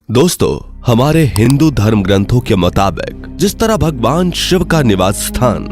दोस्तों, हमारे हिंदू धर्म ग्रंथों के मुताबिक जिस तरह भगवान शिव का निवास स्थान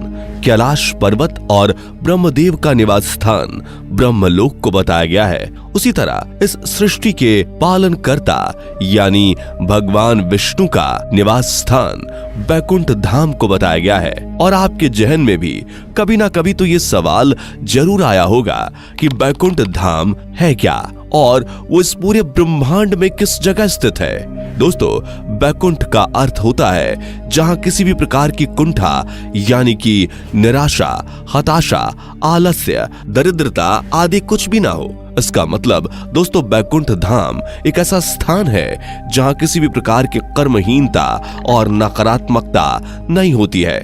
कैलाश पर्वत और ब्रह्मदेव का निवास स्थान ब्रह्मलोक को बताया गया है, उसी तरह इस सृष्टि के पालनकर्ता यानी भगवान विष्णु का निवास स्थान बैकुंठ धाम को बताया गया है। और आपके जहन में भी कभी ना कभी तो ये सवाल जरूर आया होगा कि बैकुंठ धाम है क्या और वो इस पूरे ब्रह्मांड में किस जगह स्थित है। दोस्तों, बैकुंठ का अर्थ होता है जहां किसी भी प्रकार की कुंठा यानी कि निराशा, हताशा, आलस्य, दरिद्रता आदि कुछ भी ना हो। इसका मतलब दोस्तों, बैकुंठ धाम एक ऐसा स्थान है जहां किसी भी प्रकार की कर्महीनता और नकारात्मकता नहीं होती है।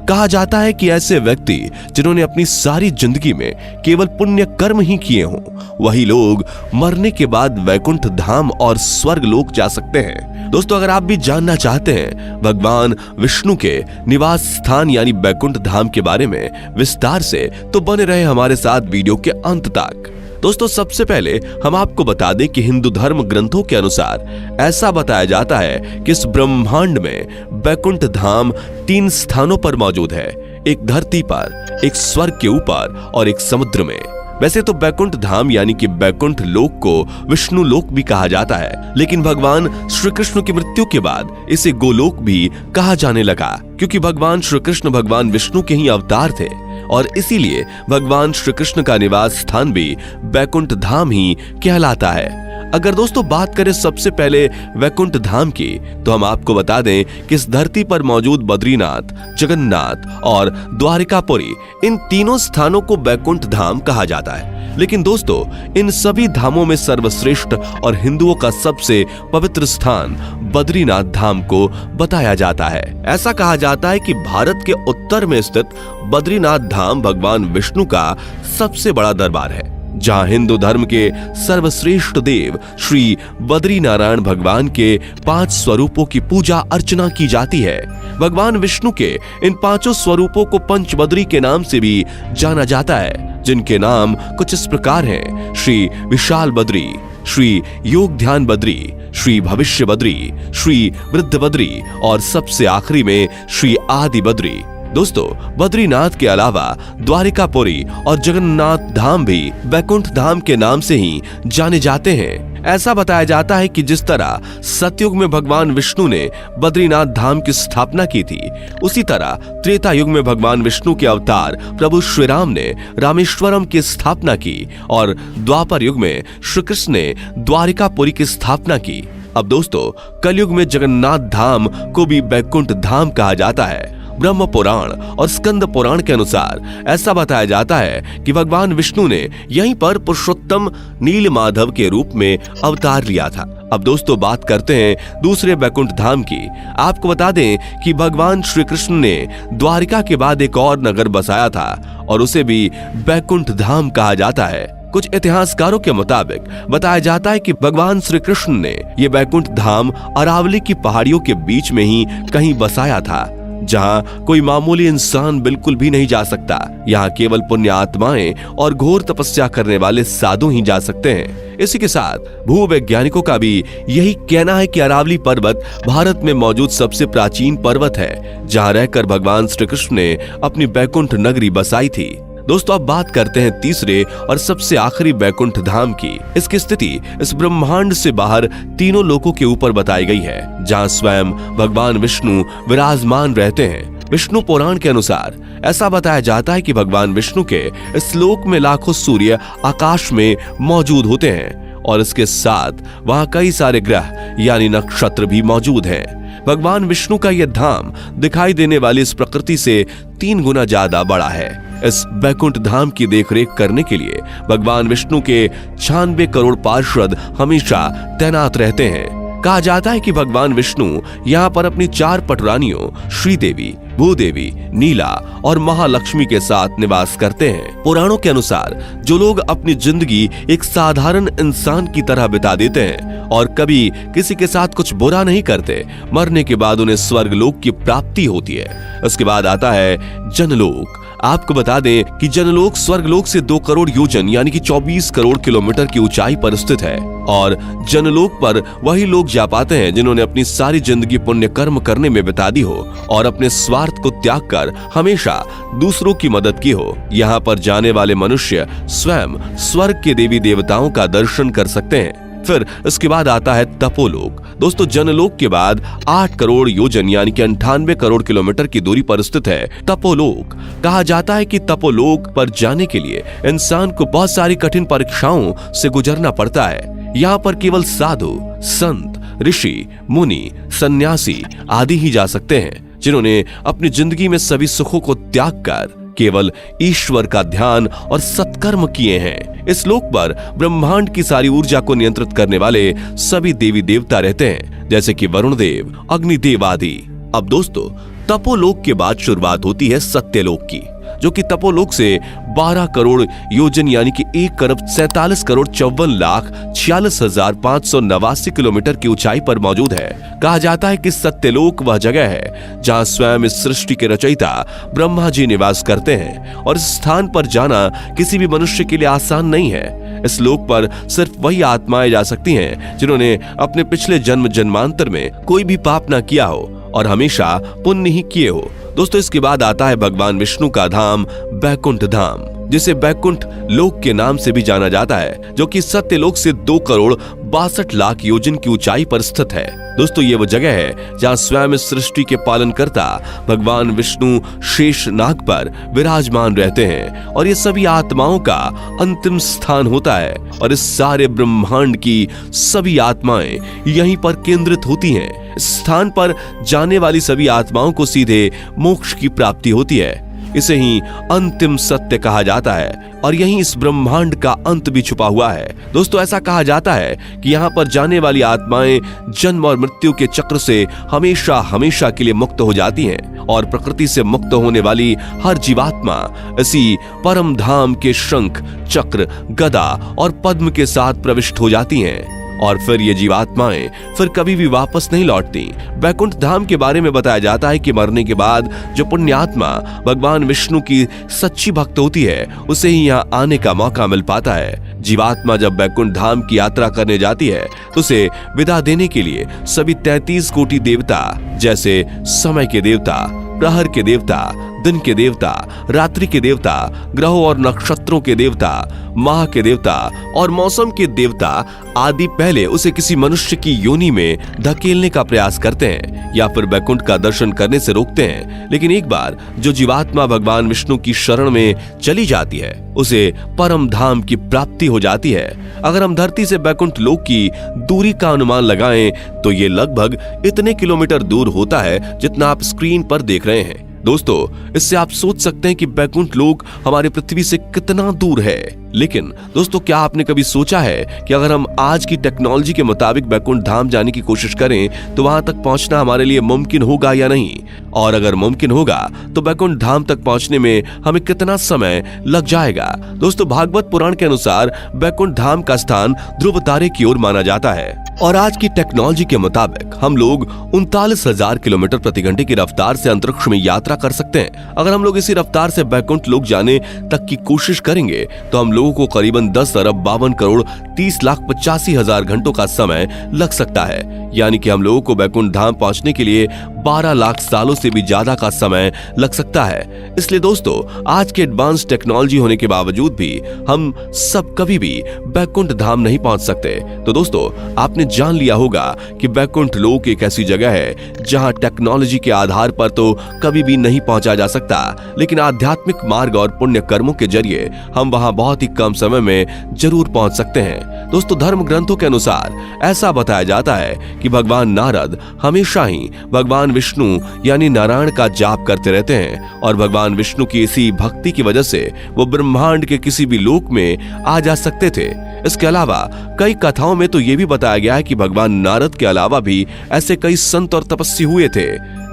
कहा जाता है कि ऐसे व्यक्ति जिन्होंने अपनी सारी जिंदगी में केवल पुण्य कर्म ही किए हों, वही लोग मरने के बाद वैकुंठ धाम और स्वर्ग लोक जा सकते हैं। दोस्तों, अगर आप भी जानना चाहते हैं भगवान विष्णु के निवास स्थान यानी बैकुंठ धाम के बारे में विस्तार से, तो बने रहे हमारे साथ वीडियो के अंत तक। दोस्तों, सबसे पहले हम आपको बता दें कि हिंदू धर्म ग्रंथों के अनुसार ऐसा बताया जाता है कि इस ब्रह्मांड में बैकुंठ धाम 3 स्थानों पर मौजूद है, एक धरती पर, एक स्वर्ग के ऊपर और एक समुद्र में। वैसे तो बैकुंठ धाम यानी कि बैकुंठ लोक को विष्णु लोक भी कहा जाता है, लेकिन भगवान श्री कृष्ण की मृत्यु के बाद इसे गोलोक भी कहा जाने लगा, क्योंकि भगवान श्री कृष्ण भगवान विष्णु के ही अवतार थे और इसीलिए भगवान श्री कृष्ण का निवास स्थान भी बैकुंठ धाम ही कहलाता है। अगर दोस्तों बात करें सबसे पहले वैकुंठ धाम की, तो हम आपको बता दें कि इस धरती पर मौजूद बद्रीनाथ, जगन्नाथ और द्वारिकापुरी, इन तीनों स्थानों को बैकुंठ धाम कहा जाता है। लेकिन दोस्तों, इन सभी धामों में सर्वश्रेष्ठ और हिंदुओं का सबसे पवित्र स्थान बद्रीनाथ धाम को बताया जाता है। ऐसा कहा जाता है कि भारत के उत्तर में स्थित बद्रीनाथ धाम भगवान विष्णु का सबसे बड़ा दरबार है, जहां हिंदू धर्म के सर्वश्रेष्ठ देव श्री बद्री नारायण भगवान के 5 स्वरूपों की पूजा अर्चना की जाती है। भगवान विष्णु के इन 5 स्वरूपों को पंचबद्री के नाम से भी जाना जाता है, जिनके नाम कुछ इस प्रकार हैं: श्री विशाल बद्री, श्री योग ध्यान बद्री, श्री भविष्य बद्री, श्री वृद्ध बद्री और सबसे आखिरी में श्री आदि बद्री। दोस्तों, बद्रीनाथ के अलावा द्वारिकापुरी और जगन्नाथ धाम भी बैकुंठ धाम के नाम से ही जाने जाते हैं। ऐसा बताया जाता है कि जिस तरह सतयुग में भगवान विष्णु ने बद्रीनाथ धाम की स्थापना की थी, उसी तरह त्रेता युग में भगवान विष्णु के अवतार प्रभु श्री राम ने रामेश्वरम की स्थापना की और द्वापर युग में श्री कृष्ण ने द्वारिकापुरी की स्थापना की। अब दोस्तों, कलयुग में जगन्नाथ धाम को भी बैकुंठ धाम कहा जाता है। ब्रह्म पुराण और स्कंद पुराण के अनुसार ऐसा बताया जाता है कि भगवान विष्णु ने यहीं पर पुरुषोत्तम नील माधव के रूप में अवतार लिया था। अब दोस्तों बात करते हैं दूसरे बैकुंठ धाम की। आपको बता दें कि भगवान श्री कृष्ण ने द्वारिका के बाद एक और नगर बसाया था और उसे भी बैकुंठ धाम कहा जाता है। कुछ इतिहासकारों के मुताबिक बताया जाता है कि भगवान श्री कृष्ण ने ये बैकुंठ धाम अरावली की पहाड़ियों के बीच में ही कहीं बसाया था, जहां कोई मामूली इंसान बिल्कुल भी नहीं जा सकता। यहाँ केवल पुण्य आत्माएं और घोर तपस्या करने वाले साधु ही जा सकते हैं। इसी के साथ भूवैज्ञानिकों का भी यही कहना है कि अरावली पर्वत भारत में मौजूद सबसे प्राचीन पर्वत है, जहां रहकर भगवान श्री कृष्ण ने अपनी बैकुंठ नगरी बसाई थी। दोस्तों, अब बात करते हैं तीसरे और सबसे आखिरी बैकुंठ धाम की। इसकी स्थिति इस ब्रह्मांड से बाहर तीनों लोकों के ऊपर बताई गई है, जहां स्वयं भगवान विष्णु विराजमान रहते हैं। विष्णु पुराण के अनुसार ऐसा बताया जाता है कि भगवान विष्णु के इस लोक में लाखों सूर्य आकाश में मौजूद होते हैं और इसके साथ वहां कई सारे ग्रह यानी नक्षत्र भी मौजूद हैं। भगवान विष्णु का यह धाम दिखाई देने वाली इस प्रकृति से 3 गुना ज्यादा बड़ा है। इस बैकुंठ धाम की देखरेख करने के लिए भगवान विष्णु के 96 करोड़ पार्षद हमेशा तैनात रहते हैं। कहा जाता है कि भगवान विष्णु यहाँ पर अपनी 4 पटरानियों श्रीदेवी, भूदेवी, नीला और महालक्ष्मी के साथ निवास करते हैं। पुराणों के अनुसार जो लोग अपनी जिंदगी एक साधारण इंसान की तरह बिता देते हैं और कभी किसी के साथ कुछ बुरा नहीं करते, मरने के बाद उन्हें स्वर्ग लोक की प्राप्ति होती है। उसके बाद आता है जनलोक। आपको बता दें कि जनलोक स्वर्गलोक से 2 करोड़ योजन यानी कि 24 करोड़ किलोमीटर की ऊंचाई पर स्थित है और जनलोक पर वही लोग जा पाते हैं जिन्होंने अपनी सारी जिंदगी पुण्य कर्म करने में बिता दी हो और अपने स्वार्थ को त्याग कर हमेशा दूसरों की मदद की हो। यहाँ पर जाने वाले मनुष्य स्वयं स्वर्ग के देवी देवताओं का दर्शन कर सकते हैं। फिर इसके बाद आता है तपोलोक। दोस्तों, जनलोक के बाद 8 करोड़ योजन यानी कि 98 करोड़ किलोमीटर की दूरी पर स्थित है तपोलोक। कहा जाता है कि तपोलोक पर जाने के लिए इंसान को बहुत सारी कठिन परीक्षाओं से गुजरना पड़ता है। यहाँ पर केवल साधु, संत, ऋषि, मुनि, सन्यासी आदि ही जा सकते हैं जिन्होंने अपनी जिंदगी में सभी सुखों को त्याग कर केवल ईश्वर का ध्यान और सत्कर्म किए हैं। इस लोक पर ब्रह्मांड की सारी ऊर्जा को नियंत्रित करने वाले सभी देवी देवता रहते हैं, जैसे कि वरुण देव, अग्निदेव आदि। अब दोस्तों, तपोलोक के बाद शुरुआत होती है सत्यलोक की, जो कि तपोलोक से 12 करोड़ योजन यानी कि 1 अरब 47 करोड़ 54 लाख 46,589 किलोमीटर की ऊंचाई पर मौजूद है। कहा जाता है कि सत्यलोक वह जगह है जहां स्वयं इस सृष्टि के रचयिता ब्रह्मा जी निवास करते हैं और इस स्थान पर जाना किसी भी मनुष्य के लिए आसान नहीं है। इस लोक पर सिर्फ वही आत्माएं जा सकती हैं जिन्होंने अपने पिछले जन्म जन्मांतर में कोई भी पाप ना किया हो और हमेशा पुण्य ही किए हो। दोस्तों, इसके बाद आता है भगवान विष्णु का धाम बैकुंठ धाम, जिसे बैकुंठ लोक के नाम से भी जाना जाता है, जो कि सत्यलोक से 2 करोड़ 62 लाख योजन की ऊंचाई पर स्थित है। दोस्तों, ये वो जगह है जहां स्वयं इस सृष्टि के पालनकर्ता भगवान विष्णु शेष नाग पर विराजमान रहते हैं और ये सभी आत्माओं का अंतिम स्थान होता है और इस सारे ब्रह्मांड की सभी आत्माएं यहीं पर केंद्रित होती हैं। इस स्थान पर जाने वाली सभी आत्माओं को सीधे मोक्ष की प्राप्ति होती है। इसे ही अंतिम सत्य कहा जाता है और यहीं इस ब्रह्मांड का अंत भी छुपा हुआ है। दोस्तों, ऐसा कहा जाता है कि यहाँ पर जाने वाली आत्माएं जन्म और मृत्यु के चक्र से हमेशा हमेशा के लिए मुक्त हो जाती हैं और प्रकृति से मुक्त होने वाली हर जीवात्मा इसी परम धाम के शंख, चक्र, गदा और पद्म के साथ प्रविष्ट हो जाती हैं और फिर ये जीवात्माएं फिर कभी भी वापस नहीं लौटती। बैकुंठ धाम के बारे में बताया जाता है कि मरने के बाद जो पुण्यात्मा भगवान विष्णु की सच्ची भक्त होती है उसे ही यहाँ आने का मौका मिल पाता है। जीवात्मा जब बैकुंठ धाम की यात्रा करने जाती है तो उसे विदा देने के लिए सभी 33 कोटि देवता, जैसे समय के देवता, प्रहर के देवता, दिन के देवता, रात्रि के देवता, ग्रहों और नक्षत्रों के देवता, माह के देवता और मौसम के देवता आदि पहले उसे किसी मनुष्य की योनि में धकेलने का प्रयास करते हैं या फिर बैकुंठ का दर्शन करने से रोकते हैं। लेकिन एक बार जो जीवात्मा भगवान विष्णु की शरण में चली जाती है उसे परम धाम की प्राप्ति हो जाती है। अगर हम धरती से बैकुंठ लोक की दूरी का अनुमान लगाएं तो ये लगभग इतने किलोमीटर दूर होता है जितना आप स्क्रीन पर देख रहे हैं। दोस्तों, इससे आप सोच सकते हैं कि बैकुंठ लोक हमारे पृथ्वी से कितना दूर है। लेकिन दोस्तों, क्या आपने कभी सोचा है कि अगर हम आज की टेक्नोलॉजी के मुताबिक बैकुंठ धाम जाने की कोशिश करें तो वहां तक पहुंचना हमारे लिए मुमकिन होगा या नहीं? और अगर मुमकिन होगा तो बैकुंठ धाम तक पहुंचने में हमें कितना समय लग जाएगा? दोस्तों, भागवत पुराण के अनुसार बैकुंठ धाम का स्थान ध्रुव तारे की ओर माना जाता है और आज की टेक्नोलॉजी के मुताबिक हम लोग 39,000 किलोमीटर प्रति घंटे की रफ्तार से अंतरिक्ष में यात्रा कर सकते हैं। अगर हम लोग इसी रफ्तार से बैकुंठ लोक जाने तक की कोशिश करेंगे तो हम लोगों को करीबन 10 अरब 52 करोड़ 30 लाख 85 हजार घंटों का समय लग सकता है। यानी कि हम लोगों को बैकुंठ धाम पहुंचने के लिए 12 लाख सालों से भी ज्यादा का समय लग सकता है। इसलिए दोस्तों, आज के एडवांस टेक्नोलॉजी होने के बावजूद भी हम सब कभी भी बैकुंठ धाम नहीं पहुंच सकते। तो दोस्तों, आपने जान लिया होगा कि बैकुंठ लोक एक ऐसी जगह है जहां टेक्नोलॉजी के आधार पर तो कभी भी नहीं पहुंचा जा सकता, लेकिन आध्यात्मिक मार्ग और पुण्य कर्मों के जरिए हम वहां बहुत ही कम समय में जरूर पहुंच सकते हैं। दोस्तों, धर्म ग्रंथों के अनुसार ऐसा बताया जाता है कि भगवान नारद हमेशा ही भगवान विष्णु यानी नारायण का जाप करते रहते हैं और भगवान विष्णु की इसी भक्ति की वजह से वो ब्रह्मांड के किसी भी लोक में आ जा सकते थे। इसके अलावा कई कथाओं में तो ये भी बताया गया है कि भगवान नारद के अलावा भी ऐसे कई संत और तपस्वी हुए थे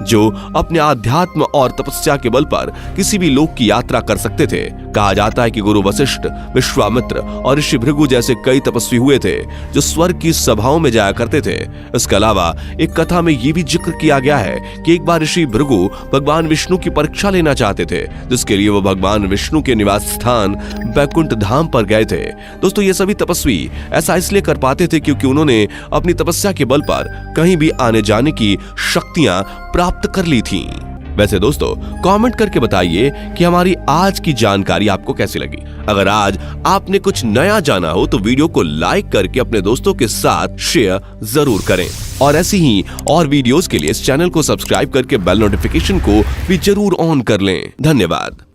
जो अपने आध्यात्म और तपस्या के बल पर किसी भी लोक की यात्रा कर सकते थे। कहा जाता है कि गुरु वशिष्ठ, विश्वामित्र और ऋषि भृगु जैसे कई तपस्वी हुए थे जो स्वर्ग की सभाओं में जाया करते थे। इसके अलावा एक कथा में ये भी जिक्र किया गया है कि एक बार ऋषि भृगु भगवान विष्णु की परीक्षा लेना चाहते थे, जिसके लिए वो भगवान विष्णु के निवास स्थान बैकुंठ धाम पर गए थे। दोस्तों, ये सभी तपस्वी ऐसा इसलिए कर पाते थे क्योंकि उन्होंने अपनी तपस्या के बल पर कहीं भी आने जाने की शक्तियां प्राप्त कर ली थीं। वैसे दोस्तों, कमेंट करके बताइए कि हमारी आज की जानकारी आपको कैसी लगी। अगर आज आपने कुछ नया जाना हो तो वीडियो को लाइक करके अपने दोस्तों के साथ शेयर जरूर करें और ऐसी ही और वीडियोस के लिए इस चैनल को सब्सक्राइब करके बेल नोटिफिकेशन को भी जरूर ऑन कर लें। धन्यवाद।